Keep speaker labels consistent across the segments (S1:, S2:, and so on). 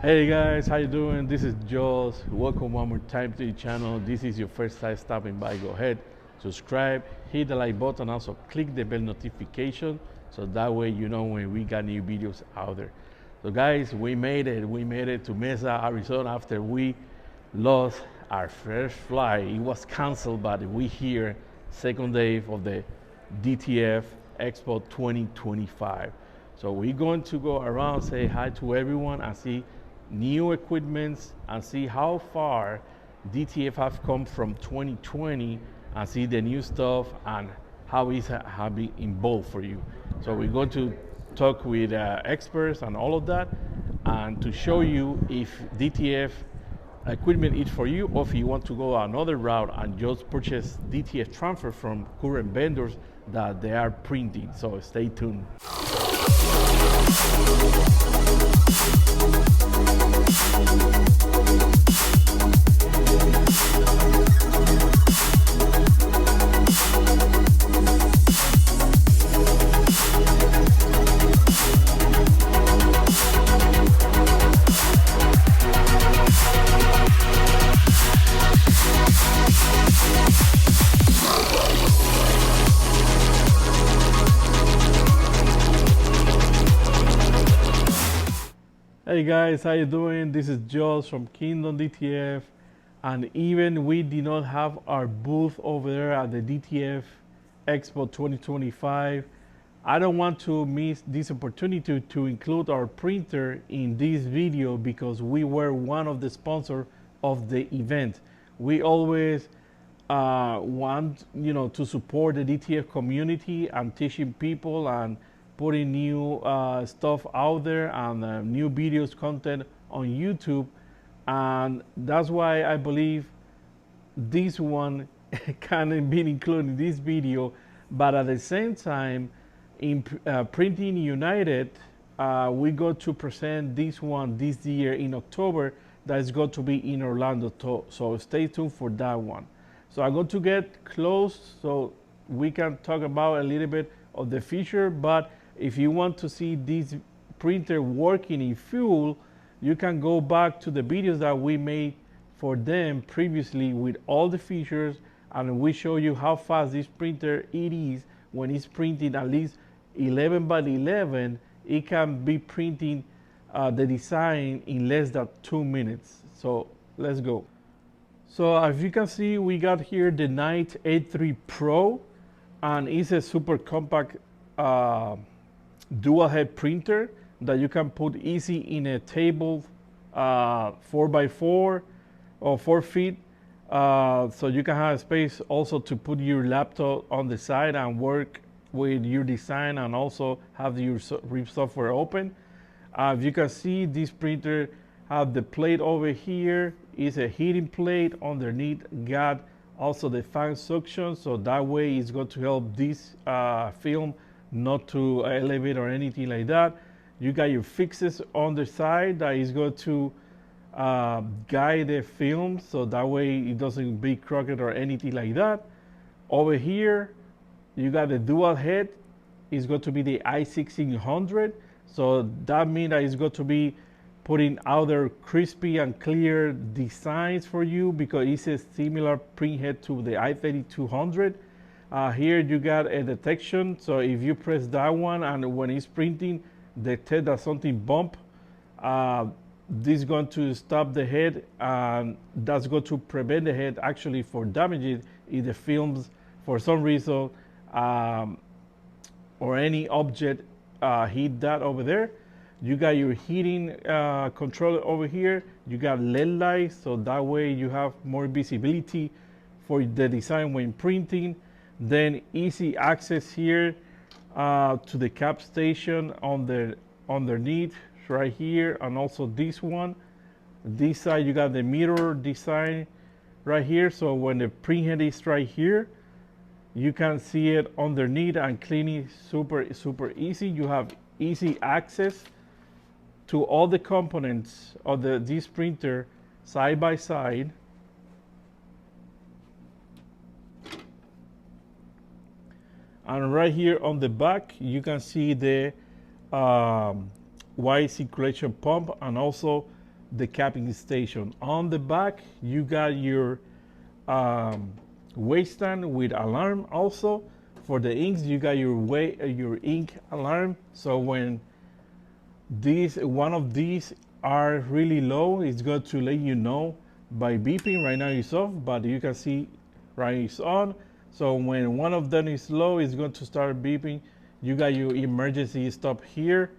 S1: Hey guys, how you doing? This is Jules. Welcome one more time to the channel. This is your first time stopping by. Go ahead, subscribe, hit the like button, also click the bell notification so that way you know when we got new videos out there. So guys, we made it. We made it to Mesa, Arizona after we lost our first flight. It was canceled, but we here, second day of the DTF EXPO 2025. So we're going to go around, say hi to everyone and see new equipments and see how far DTF have come from 2020 and see the new stuff and how it's have been involved for you. So we're going to talk with experts and all of that, and to show you if DTF equipment is for you, or if you want to go another route and just purchase DTF transfer from current vendors that they are printing. So stay tuned. Hey guys, how you doing? This is Jules from Kingdom DTF, and even we did not have our booth over there at the DTF EXPO 2025. I don't want to miss this opportunity to include our printer in this video because we were one of the sponsors of the event. We always want to support the DTF community and teaching people and putting new stuff out there and new videos content on YouTube, and that's why I believe this one can be included in this video. But at the same time, in Printing United, we got to present this one this year in October. That is going to be in Orlando, so stay tuned for that one. So I'm going to get close so we can talk about a little bit of the feature. But if you want to see this printer working in full, you can go back to the videos that we made for them previously with all the features, and we show you how fast this printer it is. When it's printing at least 11 by 11, it can be printing the design in less than 2 minutes. So let's go. So as you can see, we got here the Knight 83 Pro, and it's a super compact dual head printer that you can put easy in a table 4x4 or 4 feet, so you can have space also to put your laptop on the side and work with your design and also have your RIP software open. As you can see, this printer have the plate over here is a heating plate. Underneath got also the fan suction, so that way it's going to help this film not to elevate or anything like that. You got your fixes on the side that is going to guide the film, so that way it doesn't be crooked or anything like that. Over here, you got the dual head. It's going to be the i1600, so that means that it's going to be putting out there crispy and clear designs for you because it's a similar print head to the i3200. Here you got a detection, so if you press that one and when it's printing, detect that something bump, this is going to stop the head, and that's going to prevent the head actually for damaging if the films for some reason or any object hit that over there. You got your heating controller over here. You got LED lights, so that way you have more visibility for the design when printing. Then easy access here to the cap station on the underneath right here, and also this one. This side you got the mirror design right here, so when the print head is right here, you can see it underneath and clean it super easy. You have easy access to all the components of this printer side by side. And right here on the back, you can see the wide circulation pump and also the capping station. On the back, you got your weight stand with alarm. Also, for the inks, you got your ink alarm. So when one of these are really low, it's going to let you know by beeping. Right now it's off, but you can see right it's on. So when one of them is low, it's going to start beeping. You got your emergency stop here.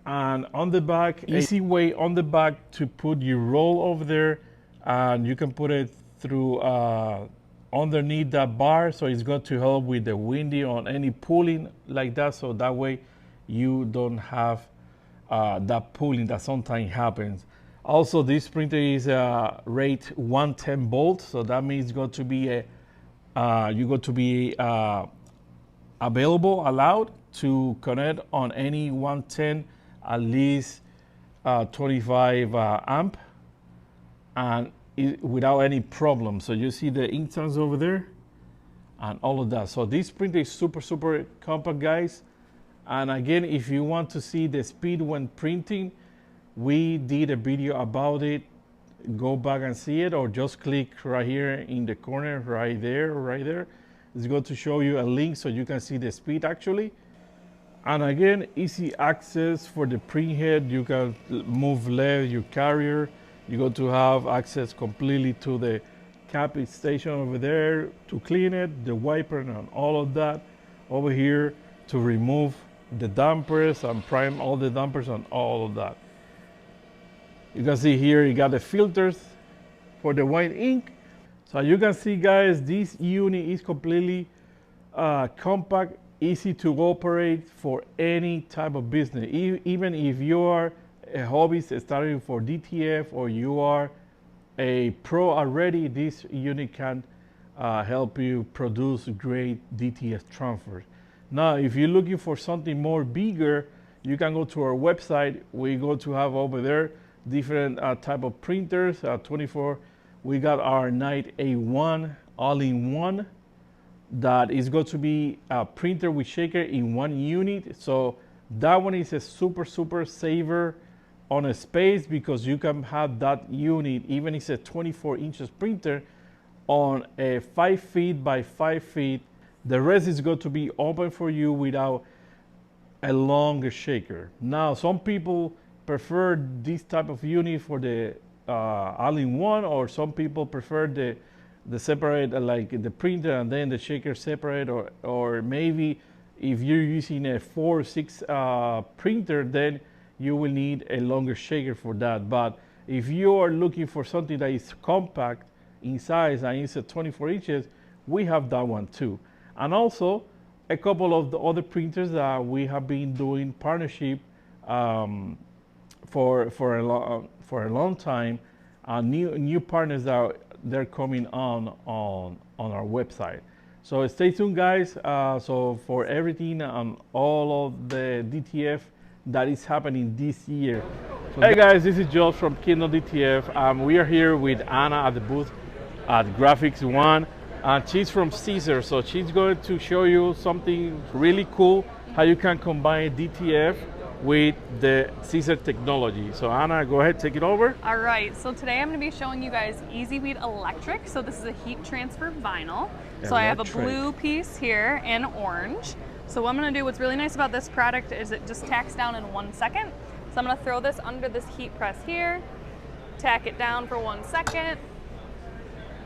S1: And on the back, easy way on the back to put your roll over there, and you can put it through underneath that bar, so it's going to help with the windy on any pulling like that, so that way you don't have that pulling that sometimes happens. Also, this printer is rate 110 volts, so that means it's going to be allowed to connect on any 110 at least 25 amp, and without any problem. So you see the ink tanks over there and all of that. So this printer is super compact, guys. And again, if you want to see the speed when printing, we did a video about it. Go back and see it, or just click right here in the corner, right there. It's going to show you a link so you can see the speed actually. And again, easy access for the print head. You can move left your carrier. You're going to have access completely to the capping station over there to clean it, the wiper and all of that. Over here to remove the dampers and prime all the dampers and all of that. You can see here you got the filters for the white ink. So you can see, guys, this unit is completely compact, easy to operate for any type of business. Even if you are a hobbyist starting for DTF, or you are a pro already, this unit can help you produce great DTF transfers. Now, if you're looking for something more bigger, you can go to our website. We're going to have over there different type of printers. 24, we got our Knight A1 all-in-one. That is going to be a printer with shaker in one unit. So that one is a super saver on a space, because you can have that unit, even if it's a 24 inches printer, on a 5 feet by 5 feet. The rest is going to be open for you without a longer shaker. Now, some people prefer this type of unit for the all-in-one, or some people prefer the separate, like the printer and then the shaker separate, or maybe if you're using a 4 or 6 printer, then you will need a longer shaker for that. But if you are looking for something that is compact in size and it's a 24 inches, we have that one too. And also a couple of the other printers that we have been doing partnership for a long time. New partners that they're coming on our website. So stay tuned, guys. So for everything and all of the DTF that is happening this year. So hey guys, this is Joel from Kingdom DTF. We are here with Anna at the booth at Graphics One, and she's from Siser. So she's going to show you something really cool, how you can combine DTF with the Siser technology. So Anna, go ahead, take it over.
S2: All right, so today I'm going to be showing you guys EasyWeed Electric. So this is a heat transfer vinyl. So I have a blue piece here and orange. So what I'm going to do, what's really nice about this product is it just tacks down in 1 second. So I'm going to throw this under this heat press here, tack it down for 1 second,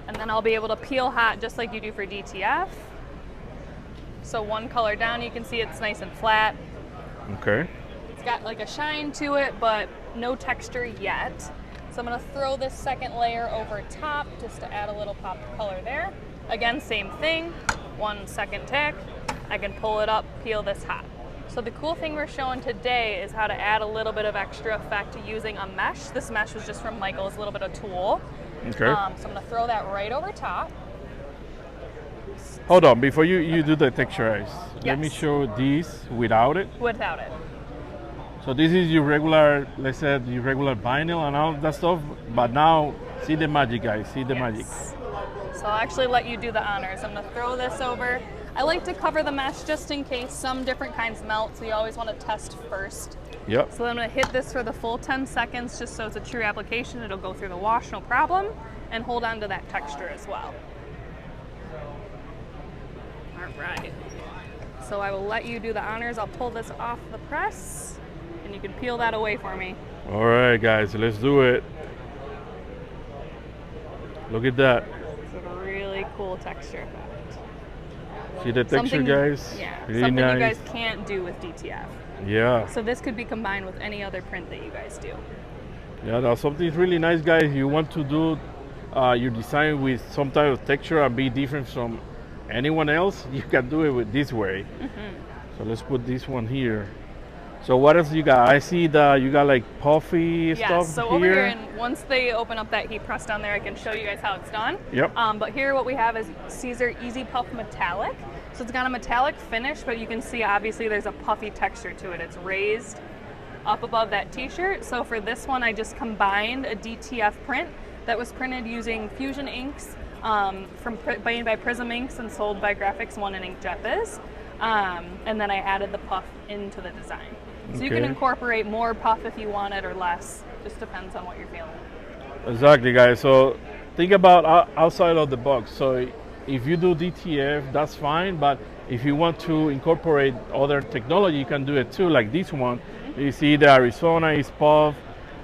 S2: and then I'll be able to peel hot just like you do for DTF. So one color down, you can see it's nice and flat.
S1: Okay.
S2: It's got like a shine to it, but no texture yet. So I'm going to throw this second layer over top just to add a little pop of color there. Again, same thing, 1 second tack. I can pull it up, peel this hot. So the cool thing we're showing today is how to add a little bit of extra effect using a mesh. This mesh was just from Michael's Little Bit of Tool.
S1: Okay.
S2: So I'm going to throw that right over top.
S1: Hold on, before you do the texturize,
S2: Yes.
S1: Let me show this without it.
S2: Without it.
S1: So this is your regular, let's say your regular vinyl and all that stuff, but now see the magic, guys, see the magic.
S2: So I'll actually let you do the honors. I'm going to throw this over. I like to cover the mesh just in case some different kinds melt, so you always want to test first.
S1: Yep.
S2: So I'm going to hit this for the full 10 seconds just so it's a true application. It'll go through the wash, no problem, and hold on to that texture as well. All right. So I will let you do the honors. I'll pull this off the press, and you can peel that away for me.
S1: All right, guys, let's do it. Look at that.
S2: It's a really cool texture effect.
S1: See the texture, guys?
S2: Yeah,
S1: really
S2: something
S1: nice.
S2: you guys can't do with DTF.
S1: Yeah.
S2: So this could be combined with any other print that you guys do.
S1: Yeah, now something really nice, guys. If you want to do your design with some type of texture and be different from anyone else, you can do it with this way. So let's put this one here. So what else you got? I see that you got like puffy stuff
S2: so
S1: here.
S2: over here, and once they open up that heat press down there, I can show you guys how it's done.
S1: Yep.
S2: But here what we have is Siser Easy Puff Metallic. So it's got a metallic finish, but you can see obviously there's a puffy texture to it. It's raised up above that t-shirt. So for this one, I just combined a DTF print that was printed using Fusion inks made by Prism Inks and sold by Graphics One and Inkjet Biz. And then I added the puff into the design. So you can incorporate more puff if you want it or less. Just depends on what you're feeling.
S1: Exactly, guys. So think about outside of the box. So if you do DTF, that's fine. But if you want to incorporate other technology, you can do it too, like this one. You see the Arizona is puff,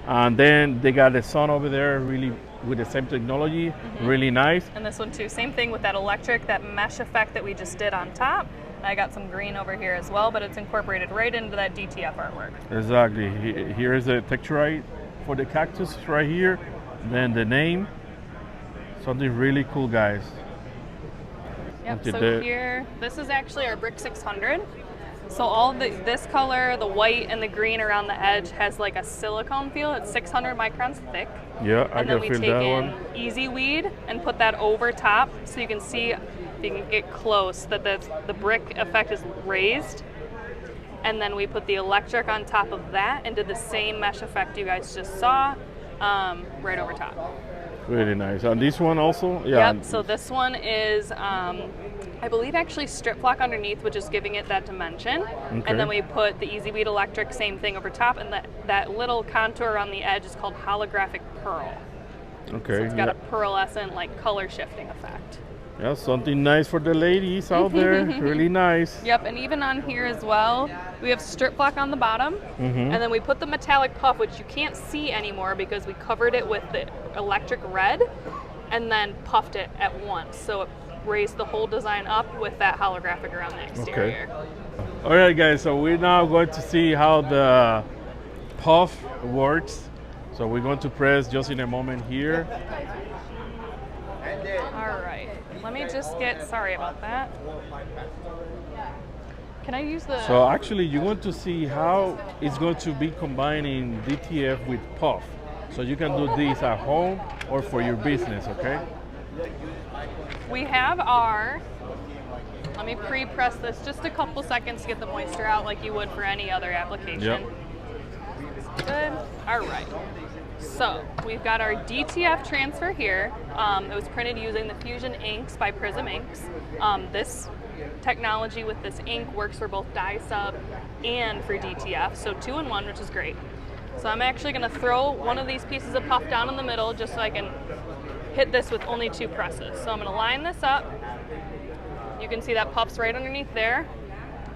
S1: and then they got the sun over there, really with the same technology, really nice.
S2: And this one too, same thing with that electric, that mesh effect that we just did on top. I got some green over here as well, but it's incorporated right into that DTF artwork.
S1: Exactly. Here is the texturite for the cactus right here. Then the name. Something really cool, guys.
S2: Yep, so here, this is actually our Brick 600. So all this color, the white and the green around the edge has like a silicone feel. It's 600 microns thick.
S1: Yeah, I can feel that one.
S2: And then we take in Easy Weed and put that over top so you can see, if you can get close, that the brick effect is raised. And then we put the electric on top of that and did the same mesh effect you guys just saw right over top.
S1: Really nice. And this one also?
S2: Yeah. Yep, so this one is, I believe actually strip flock underneath, which is giving it that dimension. Okay. And then we put the Easy Weed electric, same thing over top, and that little contour on the edge is called holographic pearl.
S1: Okay.
S2: So it's got a pearlescent, like, color shifting effect.
S1: Yeah, something nice for the ladies out there. Really nice.
S2: Yep, and even on here as well, we have strip flock on the bottom, and then we put the metallic puff, which you can't see anymore because we covered it with the electric red and then puffed it at once. So it raised the whole design up with that holographic around the exterior.
S1: Okay. All right, guys, so we're now going to see how the puff works. So we're going to press just in a moment here.
S2: All right. Let me just get, sorry about that. Can I use the...
S1: So actually you want to see how it's going to be combining DTF with puff. So you can do this at home or for your business, okay?
S2: We have our, let me pre-press this just a couple seconds to get the moisture out like you would for any other application.
S1: Yep.
S2: Good. All right. So we've got our DTF transfer here. It was printed using the Fusion inks by Prism Inks. This technology with this ink works for both dye sub and for DTF, so 2-in-1, which is great. So I'm actually going to throw one of these pieces of puff down in the middle just so I can hit this with only 2 presses. So I'm going to line this up. You can see that puff's right underneath there.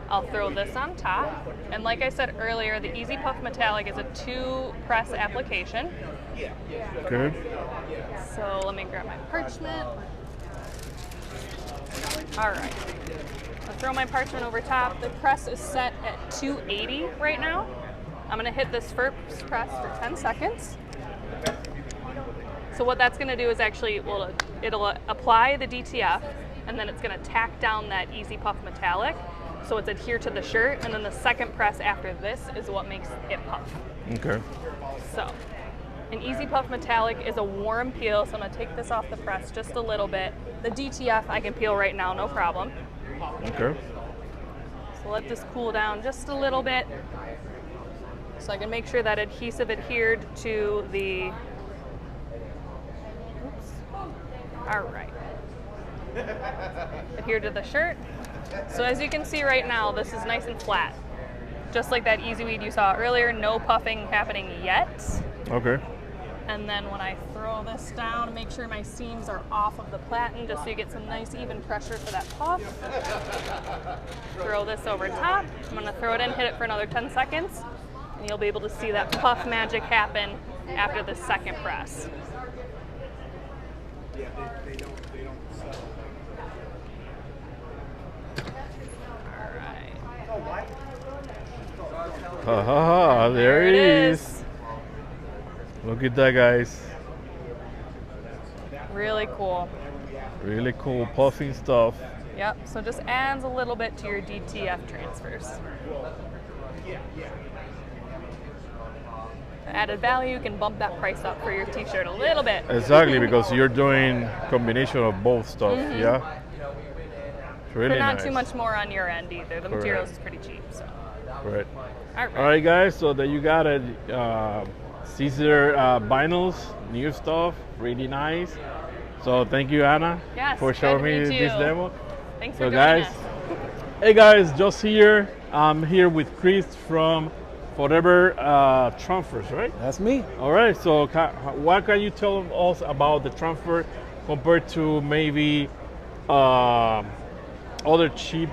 S2: I'll throw this on top. And like I said earlier, the Easy Puff Metallic is a 2-press application.
S1: Good.
S2: So let me grab my parchment. All right. I'll throw my parchment over top. The press is set at 280 right now. I'm gonna hit this first press for 10 seconds. So what that's gonna do is actually, well, it'll apply the DTF, and then it's gonna tack down that Easy Puff Metallic, so it's adhered to the shirt, and then the second press after this is what makes it puff.
S1: Okay.
S2: So, an Easy Puff Metallic is a warm peel, so I'm gonna take this off the press just a little bit. The DTF I can peel right now, no problem.
S1: Okay.
S2: So let this cool down just a little bit, so I can make sure that adhesive adhered to the, oops, all right. Adhered to the shirt. So as you can see right now, this is nice and flat. Just like that easy weed you saw earlier, no puffing happening yet.
S1: Okay.
S2: And then when I throw this down, make sure my seams are off of the platen, just so you get some nice even pressure for that puff. Throw this over top. I'm gonna throw it in, hit it for another 10 seconds, and you'll be able to see that puff magic happen after the second press.
S1: Haha, there it is. Look at that, guys.
S2: Really cool.
S1: Really cool puffing stuff.
S2: Yep, so just adds a little bit to your DTF transfers. The added value can bump that price up for your t-shirt a little bit.
S1: Exactly, because you're doing combination of both stuff, yeah? It's really
S2: But not
S1: nice.
S2: too much more on your end either. The materials is pretty cheap, so.
S1: Right.
S2: All right.
S1: All right, guys, so there you got it. Siser vinyls, new stuff, really nice. So thank you, Anna,
S2: Yes,
S1: for showing me
S2: good to meet
S1: this
S2: you.
S1: demo.
S2: Thanks
S1: So
S2: for joining
S1: guys,
S2: us.
S1: hey guys, just here. I'm here with Chris from Forever Transfers, right?
S3: That's me.
S1: All right, so what can you tell us about the transfer compared to maybe other cheap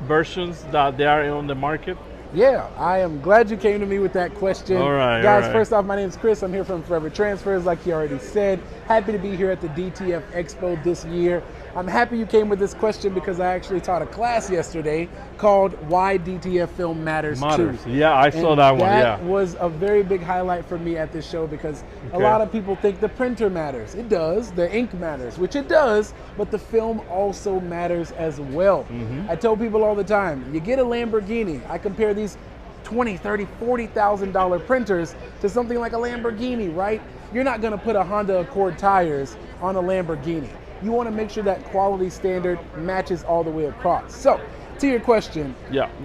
S1: versions that they are on the market?
S3: Yeah, I am glad you came to me with that question.
S1: All right,
S3: guys,
S1: all right.
S3: first off, my name is Chris. I'm here from Forever Transfers, like you already said. Happy to be here at the DTF Expo this year. I'm happy you came with this question because I actually taught a class yesterday called Why DTF Film Matters Too.
S1: Yeah, I saw that one, yeah.
S3: That was a very big highlight for me at this show because a lot of people think the printer matters. It does. The ink matters, which it does, but the film also matters as well. I tell people all the time, you get a Lamborghini. I compare these $20,000, $30,000, $40,000 printers to something like a Lamborghini, right? You're not gonna put a Honda Accord tires on a Lamborghini. You wanna make sure that quality standard matches all the way across. So, to your question,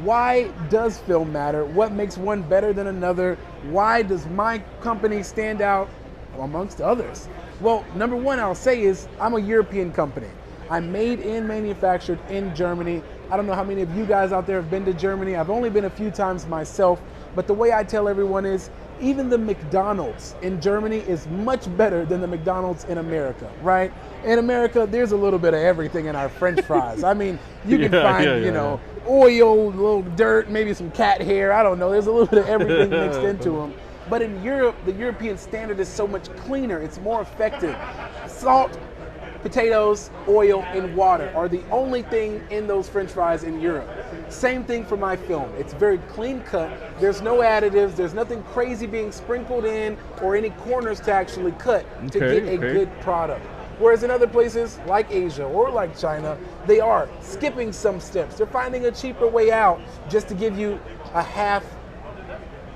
S3: why does film matter? What makes one better than another? Why does my company stand out amongst others? Well, number one I'll say is I'm a European company. I'm made and manufactured in Germany. I don't know how many of you guys out there have been to Germany. I've only been a few times myself, but the way I tell everyone is even the McDonald's in Germany is much better than the McDonald's in America, right? In America, there's a little bit of everything in our French fries. I mean, you can find, you know, oil, a little dirt, maybe some cat hair. I don't know. There's a little bit of everything mixed into them. But in Europe, the European standard is so much cleaner. It's more effective. Salt, potatoes, oil, and water are the only thing in those French fries in Europe. Same thing for my film. It's very clean cut. There's no additives. There's nothing crazy being sprinkled in or any corners to actually cut to get a good product. Whereas in other places like Asia or like China, they are skipping some steps. They're finding a cheaper way out just to give you a half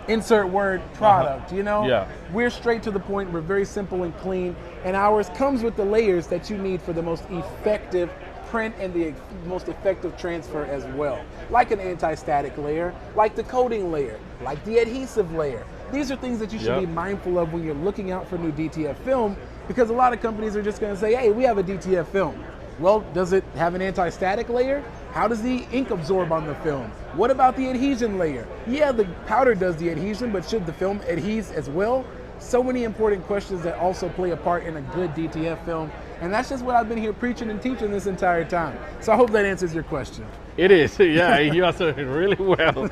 S3: insert word product, you know?
S1: Yeah.
S3: We're straight to the point, we're very simple and clean, and ours comes with the layers that you need for the most effective print and the most effective transfer as well. Like an anti-static layer, like the coating layer, like the adhesive layer. These are things that you should be mindful of when you're looking out for new DTF film, because a lot of companies are just gonna say, hey, we have a DTF film. Well, does it have an anti-static layer? How does the ink absorb on the film? What about the adhesion layer? Yeah, the powder does the adhesion, but should the film adhere as well? So many important questions that also play a part in a good DTF film. And that's just what I've been here preaching and teaching this entire time. So I hope that answers your question.
S1: It is, yeah, you answered it really well.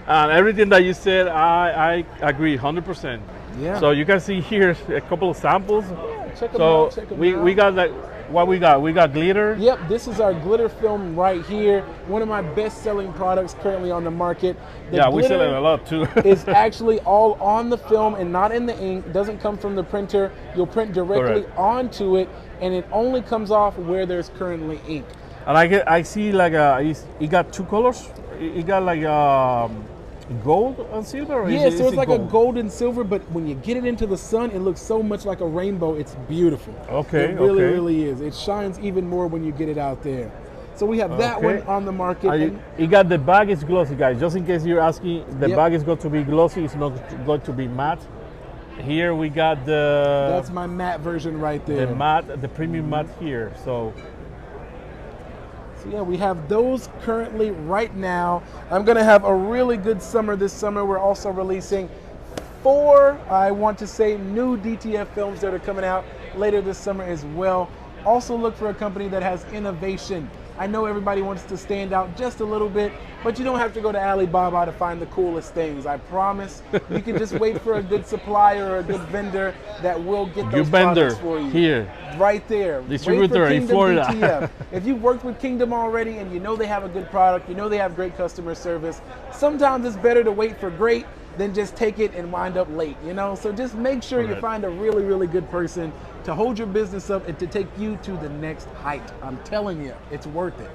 S1: Everything that you said, I agree 100%.
S3: Yeah.
S1: So you can see here a couple of samples.
S3: Yeah, check them
S1: so
S3: out, check them
S1: we
S3: out.
S1: got like, what we got? We got glitter.
S3: Yep, this is our glitter film right here. One of my best-selling products currently on the market. The
S1: we sell it a lot too.
S3: is actually all on the film and not in the ink. It doesn't come from the printer. You'll print directly onto it, and it only comes off where there's currently ink.
S1: And I see like it got two colors. It got like gold and silver. Or
S3: Yeah,
S1: is
S3: so it's
S1: it
S3: like
S1: gold?
S3: a gold and silver, but when you get it into the sun, it looks so much like a rainbow. It's beautiful.
S1: Okay,
S3: it really, really is. It shines even more when you get it out there. So we have that one on the market.
S1: It got the bag is glossy, guys. Just in case you're asking, the bag is going to be glossy. It's not going to be matte. Here we got the.
S3: That's my matte version right there.
S1: The matte, the premium matte here. So
S3: So yeah, we have those currently right now. I'm gonna have a really good summer this summer. We're also releasing 4, I want to say, new DTF films that are coming out later this summer as well. Also look for a company that has innovation. I know everybody wants to stand out just a little bit, but you don't have to go to Alibaba to find the coolest things. I promise. You can just wait for a good supplier or a good vendor that will get those products for you.
S1: Here.
S3: Right there.
S1: Distributor in Florida.
S3: DTF. If you've worked with Kingdom already and you know they have a good product, you know they have great customer service, sometimes it's better to wait for great than just take it and wind up late, you know? So just make sure you find a really, really good person to hold your business up and to take you to the next height. I'm telling you, it's worth it.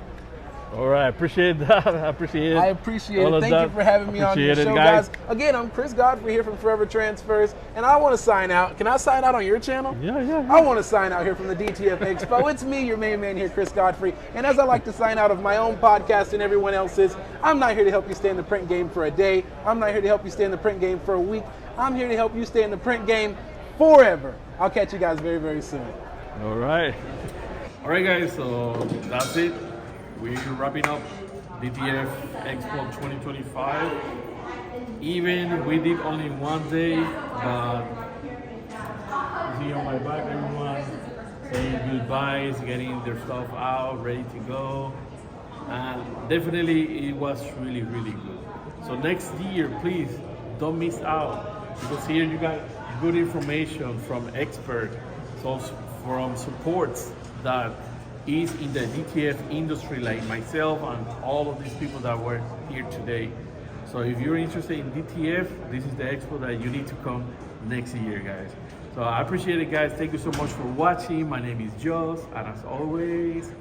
S1: All right, appreciate that. I appreciate it.
S3: I appreciate it. Thank you for having me on your show, guys. Again, I'm Chris Godfrey here from Forever Transfers, and I want to sign out. Can I sign out on your channel?
S1: Yeah.
S3: I want to sign out here from the DTF EXPO. It's me, your main man here, Chris Godfrey. And as I like to sign out of my own podcast and everyone else's, I'm not here to help you stay in the print game for a day. I'm not here to help you stay in the print game for a week. I'm here to help you stay in the print game forever. I'll catch you guys very, very soon.
S1: All right, guys, so that's it. We're wrapping up DTF EXPO 2025. Even we did only one day, but you see on my back, everyone saying goodbyes, getting their stuff out, ready to go. And definitely it was really, really good. So next year, please don't miss out, because here you got good information from experts, so from supports that is in the DTF industry, like myself and all of these people that were here today. So if you're interested in DTF, this is the expo that you need to come next year, guys. So I appreciate it, guys. Thank you so much for watching. My name is Joss, and as always,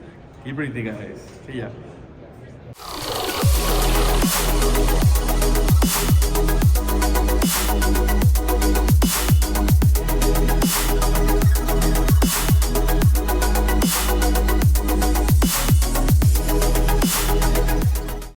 S1: keep reading, guys. See ya.